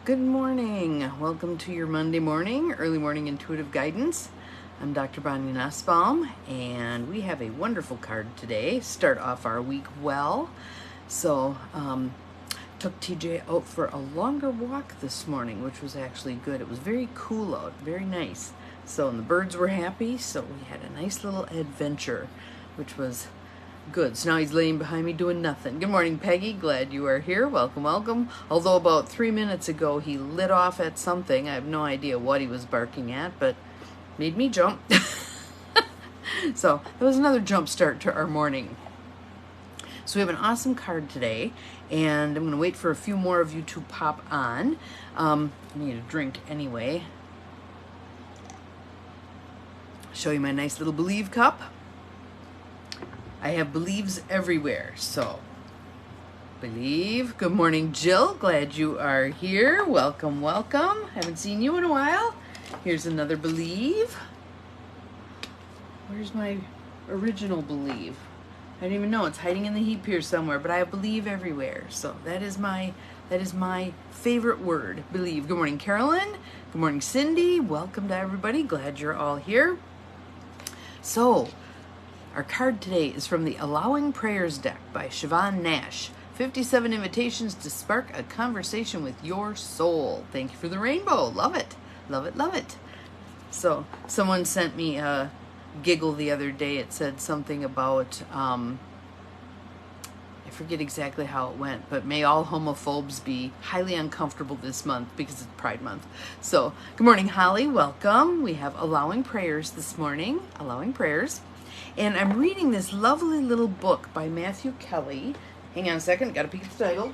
Good morning. Welcome to your Monday morning, early morning intuitive guidance. I'm Dr. Bonnie Nussbaum, and we have a wonderful card today. Start off our week well. So, took TJ out for a longer walk this morning, which was actually good. It was very cool out, very nice. So, and the birds were happy, so we had a nice little adventure, which was good. So now he's laying behind me doing nothing. Good morning, Peggy. Glad you are here. Welcome, welcome. Although about 3 minutes ago he lit off at something. I have no idea what he was barking at, but made me jump. So that was another jump start to our morning. So we have an awesome card today, and I'm going to wait for a few more of you to pop on. I need a drink anyway. Show you my nice little Believe cup. I have believes everywhere, so believe. Good morning, Jill. Glad you are here. Welcome, welcome. Haven't seen you in a while. Here's another believe. Where's my original believe? I don't even know. It's hiding in the heap here somewhere, but I believe everywhere. So that is my favorite word, believe. Good morning, Carolyn. Good morning, Cindy. Welcome to everybody. Glad you're all here. So, our card today is from the Allowing Prayers deck by Siobhan Nash. 57 invitations to spark a conversation with your soul. Thank you for the rainbow. Love it. Love it, love it. So someone sent me a giggle the other day. It said something about, I forget exactly how it went, but may all homophobes be highly uncomfortable this month because it's Pride Month. So, good morning, Holly. Welcome. We have Allowing Prayers this morning. Allowing Prayers. And I'm reading this lovely little book by Matthew Kelly. Hang on a second, got to peek at the title.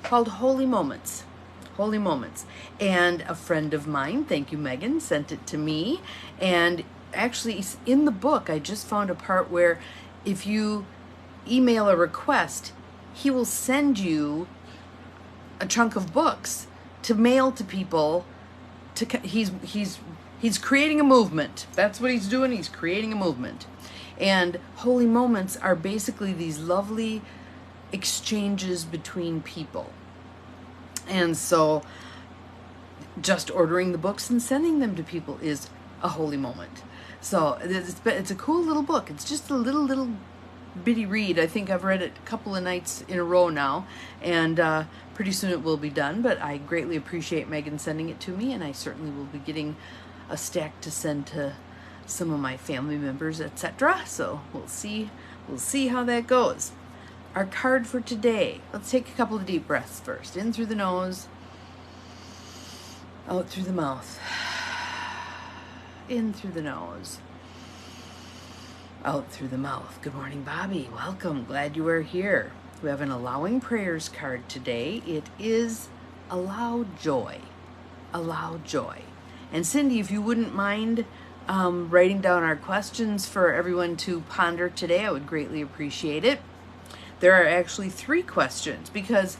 Called Holy Moments. Holy Moments. And a friend of mine, thank you Megan, sent it to me. And actually in the book, I just found a part where if you email a request, he will send you a chunk of books to mail to people. He's creating a movement. That's what he's doing. He's creating a movement. And holy moments are basically these lovely exchanges between people. And so just ordering the books and sending them to people is a holy moment. So it's a cool little book. It's just a little bitty read. I think I've read it a couple of nights in a row now, and pretty soon it will be done. But I greatly appreciate Megan sending it to me, and I certainly will be getting a stack to send to some of my family members, etc. So we'll see how that goes. Our card for today. Let's take a couple of deep breaths first. In through the nose, out through the mouth. In through the nose, out through the mouth. Good morning, Bobby. Welcome. Glad you are here. We have an Allowing Prayers card today. It is Allow Joy. Allow Joy. And Cindy, if you wouldn't mind writing down our questions for everyone to ponder today, I would greatly appreciate it. There are actually 3 questions because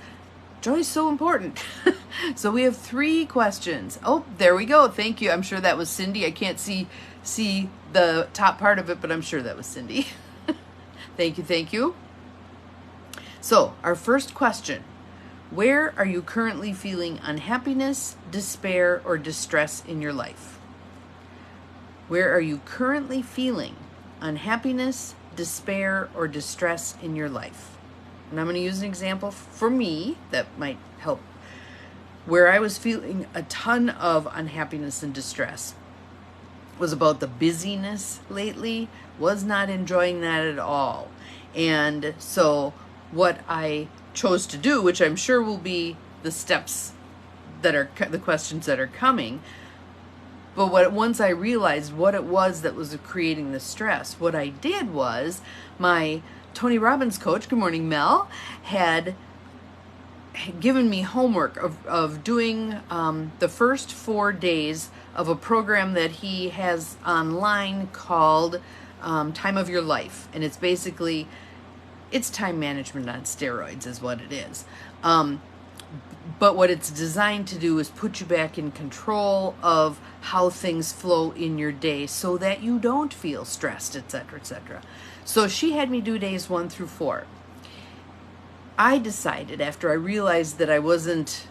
joy is so important. So we have 3 questions. Oh, there we go. Thank you. I'm sure that was Cindy. I can't see the top part of it, but I'm sure that was Cindy. Thank you, thank you. So our first question. Where are you currently feeling unhappiness, despair, or distress in your life? Where are you currently feeling unhappiness, despair, or distress in your life? And I'm going to use an example for me that might help. Where I was feeling a ton of unhappiness and distress was about the busyness lately. Was not enjoying that at all. And so what I chose to do, which I'm sure will be the steps that are the questions that are coming, but once I realized what it was that was creating the stress, what I did was my Tony Robbins coach, good morning Mel, had given me homework of doing the first 4 days of a program that he has online called Time of Your Life. And it's basically, it's time management on steroids is what it is. But what it's designed to do is put you back in control of how things flow in your day so that you don't feel stressed, etc., etc. So she had me do days 1 through 4. I decided after I realized that I wasn't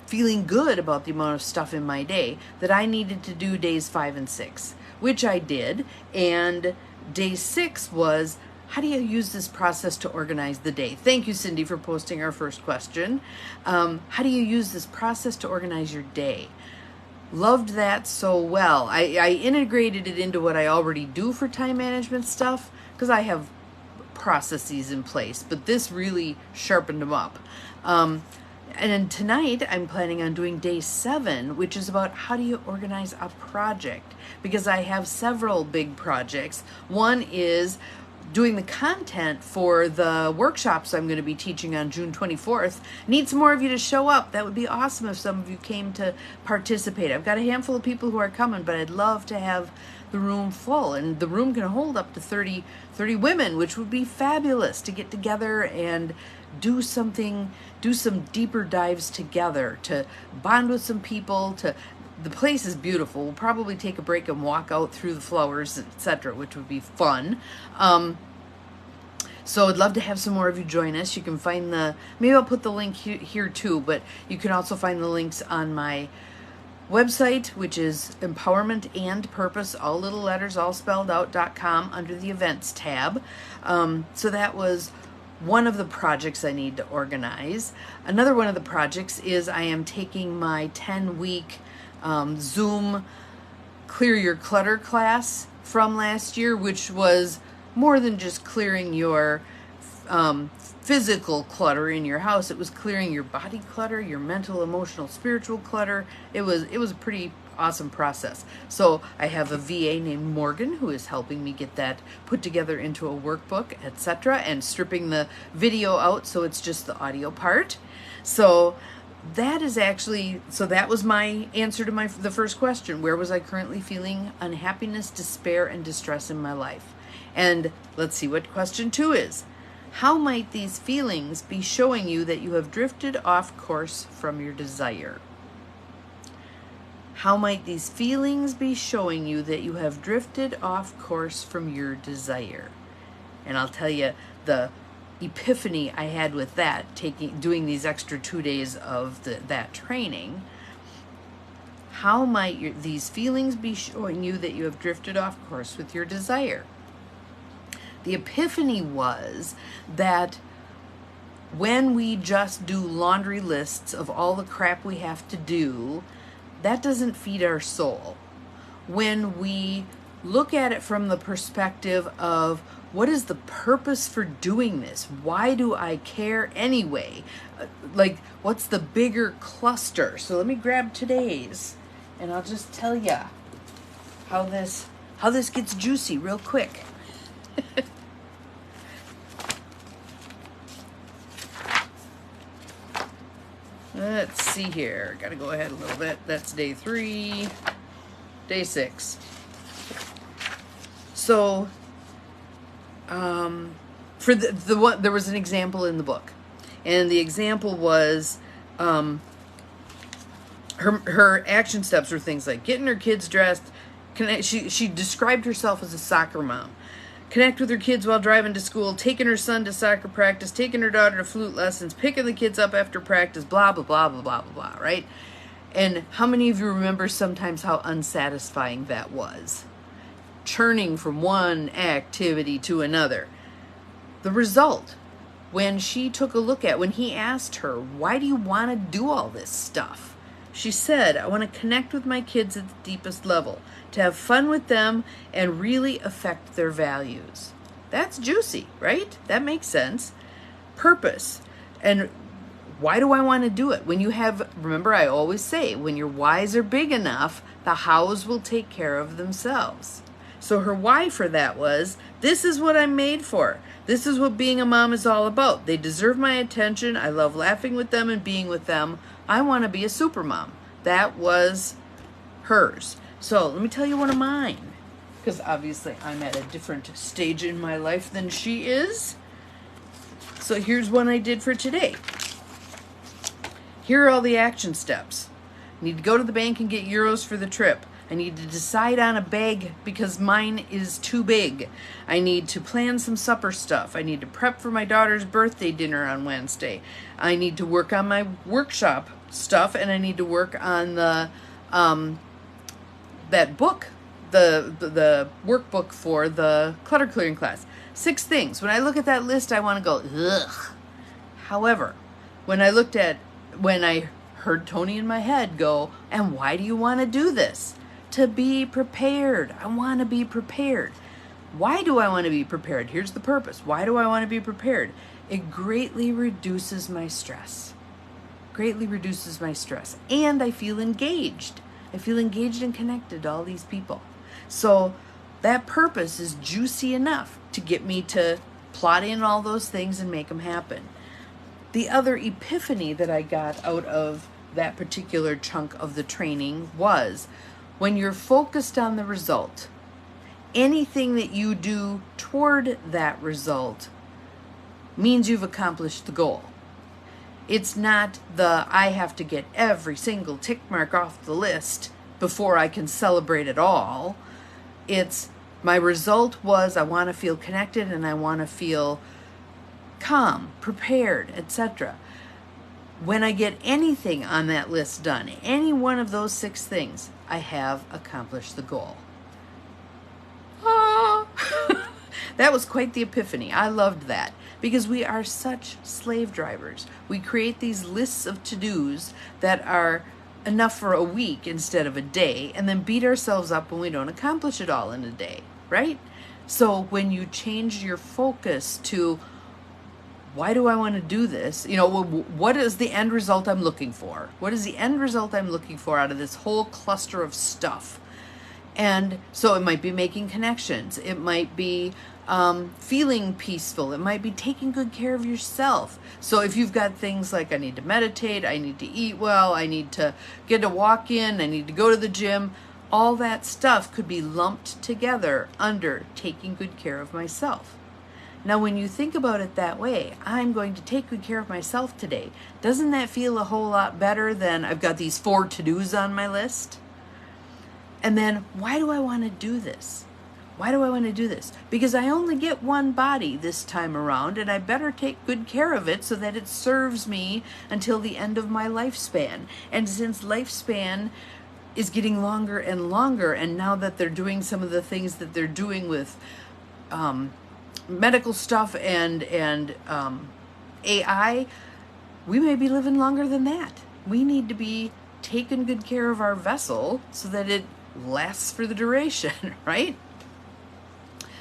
feeling good about the amount of stuff in my day that I needed to do days 5 and 6, which I did. And day 6 was, how do you use this process to organize the day? Thank you, Cindy, for posting our first question. How do you use this process to organize your day? Loved that so well. I integrated it into what I already do for time management stuff because I have processes in place, but this really sharpened them up. And then tonight I'm planning on doing day 7, which is about how do you organize a project, because I have several big projects. One is doing the content for the workshops I'm going to be teaching on June 24th. Need some more of you to show up. That would be awesome if some of you came to participate. I've got a handful of people who are coming, but I'd love to have the room full, and the room can hold up to 30 women, which would be fabulous to get together and do some deeper dives together, to bond with some people. The place is beautiful. We'll probably take a break and walk out through the flowers, etc., which would be fun. So I'd love to have some more of you join us. You can find maybe I'll put the link here too, but you can also find the links on my website, which is Empowerment and Purpose, all little letters, all spelled out.com, under the events tab. So that was one of the projects I need to organize. Another one of the projects is I am taking my 10-week Zoom Clear Your Clutter class from last year, which was more than just clearing your physical clutter in your house. It was clearing your body clutter, your mental, emotional, spiritual clutter. It was a pretty awesome process. So I have a VA named Morgan who is helping me get that put together into a workbook, etc., and stripping the video out so it's just the audio part. So that was my answer to the first question. Where was I currently feeling unhappiness, despair, and distress in my life? And let's see what question 2 is. How might these feelings be showing you that you have drifted off course from your desire? How might these feelings be showing you that you have drifted off course from your desire? And I'll tell you the epiphany I had with that, doing these extra 2 days of that training. How might these feelings be showing you that you have drifted off course with your desire? The epiphany was that when we just do laundry lists of all the crap we have to do, that doesn't feed our soul. When we look at it from the perspective of, what is the purpose for doing this? Why do I care anyway? Like, what's the bigger cluster? So let me grab today's, and I'll just tell you how this gets juicy real quick. Let's see here. Got to go ahead a little bit. That's day 3, day 6. So, for the one, there was an example in the book, and the example was her action steps were things like getting her kids dressed. She described herself as a soccer mom. Connect with her kids while driving to school, taking her son to soccer practice, taking her daughter to flute lessons, picking the kids up after practice, blah, blah, blah, blah, blah, blah, blah, right? And how many of you remember sometimes how unsatisfying that was? Churning from one activity to another. The result, when he asked her, why do you want to do all this stuff? She said, I want to connect with my kids at the deepest level, to have fun with them and really affect their values. That's juicy, right? That makes sense. Purpose. And why do I want to do it? Remember I always say, when your whys are big enough, the hows will take care of themselves. So her why for that was, this is what I'm made for. This is what being a mom is all about. They deserve my attention. I love laughing with them and being with them. I want to be a super mom. That was hers. So let me tell you one of mine, because obviously I'm at a different stage in my life than she is. So here's one I did for today. Here are all the action steps. Need to go to the bank and get euros for the trip. I need to decide on a bag because mine is too big. I need to plan some supper stuff. I need to prep for my daughter's birthday dinner on Wednesday. I need to work on my workshop stuff, and I need to work on the that book, the workbook for the clutter clearing class. 6 things. When I look at that list, I want to go, ugh. However, when I heard Tony in my head go, and why do you want to do this? To be prepared. I want to be prepared. Why do I want to be prepared? Here's the purpose. Why do I want to be prepared? It greatly reduces my stress. Greatly reduces my stress. And I feel engaged. I feel engaged and connected to all these people. So that purpose is juicy enough to get me to plot in all those things and make them happen. The other epiphany that I got out of that particular chunk of the training was when you're focused on the result, anything that you do toward that result means you've accomplished the goal. It's not I have to get every single tick mark off the list before I can celebrate it all. It's my result was I want to feel connected and I want to feel calm, prepared, etc. When I get anything on that list done, any one of those 6 things, I have accomplished the goal. Ah! That was quite the epiphany. I loved that because we are such slave drivers. We create these lists of to-dos that are enough for a week instead of a day, and then beat ourselves up when we don't accomplish it all in a day, right? So when you change your focus to, why do I want to do this? What is the end result I'm looking for? What is the end result I'm looking for out of this whole cluster of stuff? And so it might be making connections. It might be feeling peaceful. It might be taking good care of yourself. So if you've got things like I need to meditate, I need to eat well, I need to get a walk in, I need to go to the gym, all that stuff could be lumped together under taking good care of myself. Now, when you think about it that way, I'm going to take good care of myself today. Doesn't that feel a whole lot better than I've got these 4 to-dos on my list? And then, why do I want to do this? Why do I want to do this? Because I only get one body this time around, and I better take good care of it so that it serves me until the end of my lifespan. And since lifespan is getting longer and longer, and now that they're doing some of the things that they're doing with medical stuff and AI, we may be living longer than that. We need to be taking good care of our vessel so that it lasts for the duration, right?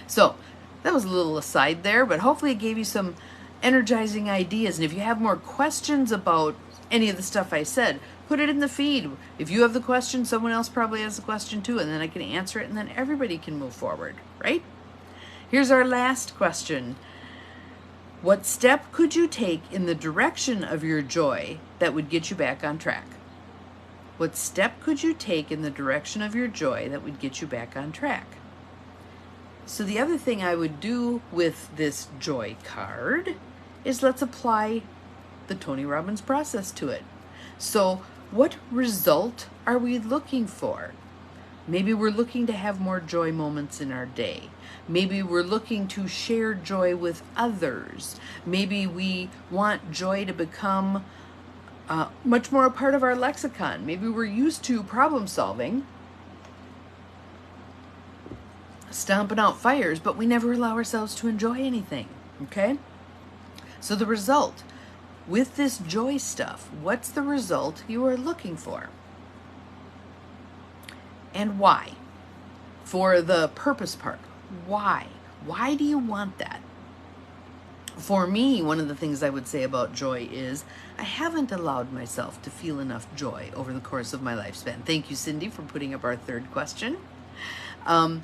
So that was a little aside there, but hopefully it gave you some energizing ideas. And if you have more questions about any of the stuff I said, put it in the feed. If you have the question, someone else probably has the question too, and then I can answer it, and then everybody can move forward, right? Here's our last question. What step could you take in the direction of your joy that would get you back on track? What step could you take in the direction of your joy that would get you back on track? So the other thing I would do with this joy card is let's apply the Tony Robbins process to it. So what result are we looking for? Maybe we're looking to have more joy moments in our day. Maybe we're looking to share joy with others. Maybe we want joy to become much more a part of our lexicon. Maybe we're used to problem solving, stomping out fires, but we never allow ourselves to enjoy anything, okay? So the result, with this joy stuff, what's the result you are looking for? And why? For the purpose part, why? Why do you want that? For me, one of the things I would say about joy is I haven't allowed myself to feel enough joy over the course of my lifespan. Thank you, Cindy, for putting up our 3rd question. And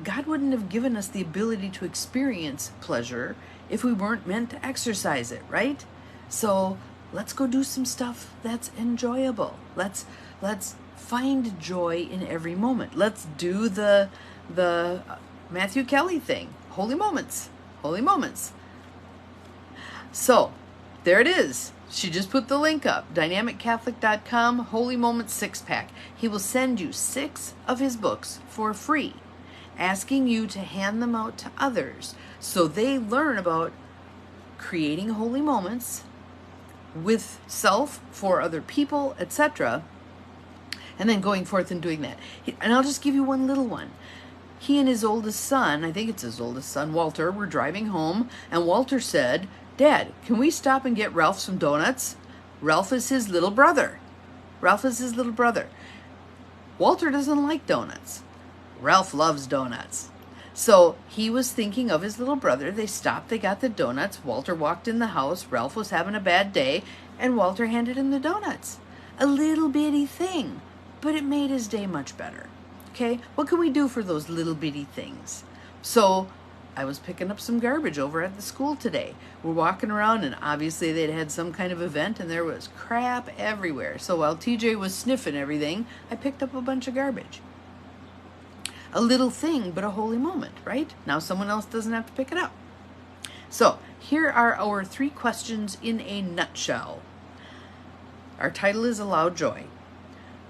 God wouldn't have given us the ability to experience pleasure if we weren't meant to exercise it, right? So let's go do some stuff that's enjoyable. Let's find joy in every moment. Let's do the Matthew Kelly thing. Holy moments. Holy moments. So there it is. She just put the link up, dynamiccatholic.com, Holy Moments 6-pack. He will send you 6 of his books for free, asking you to hand them out to others so they learn about creating holy moments with self, for other people, etc., and then going forth and doing that. And I'll just give you one little one. He and his oldest son, I think it's his oldest son, Walter, were driving home, and Walter said, "Dad, can we stop and get Ralph some donuts?" Ralph is his little brother. Ralph is his little brother. Walter doesn't like donuts. Ralph loves donuts. So he was thinking of his little brother. They stopped, they got the donuts. Walter walked in the house. Ralph was having a bad day, and Walter handed him the donuts. A little bitty thing, but it made his day much better. Okay, what can we do for those little bitty things? So I was picking up some garbage over at the school today. We're walking around, and obviously they'd had some kind of event, and there was crap everywhere. So while TJ was sniffing everything, I picked up a bunch of garbage. A little thing, but a holy moment, right? Now someone else doesn't have to pick it up. So here are our 3 questions in a nutshell. Our title is Allow Joy.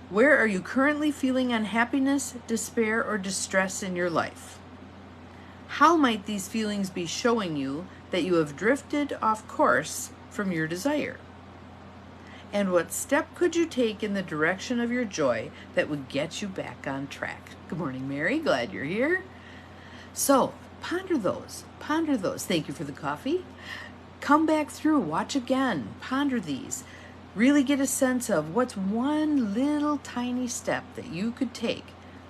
Where are you currently feeling unhappiness, despair, or distress in your life? How might these feelings be showing you that you have drifted off course from your desire? And what step could you take in the direction of your joy that would get you back on track? Good morning, Mary. Glad you're here. So ponder those. Ponder those. Thank you for the coffee. Come back through. Watch again. Ponder these. Really get a sense of what's one little tiny step that you could take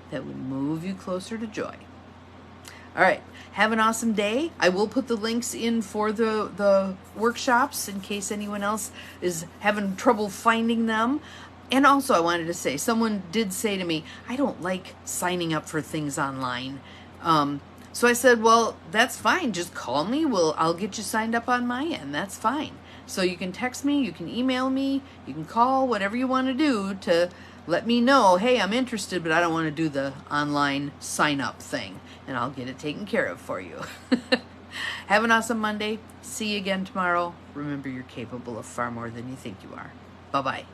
that would move you closer to joy. All right, have an awesome day. I will put the links in for the workshops in case anyone else is having trouble finding them. And also I wanted to say, someone did say to me, I don't like signing up for things online. So I said, well, that's fine. Just call me. I'll get you signed up on my end. That's fine. So you can text me, you can email me, you can call, whatever you want to do to let me know, hey, I'm interested, but I don't want to do the online sign up thing, and I'll get it taken care of for you. Have an awesome Monday. See you again tomorrow. Remember, you're capable of far more than you think you are. Bye-bye.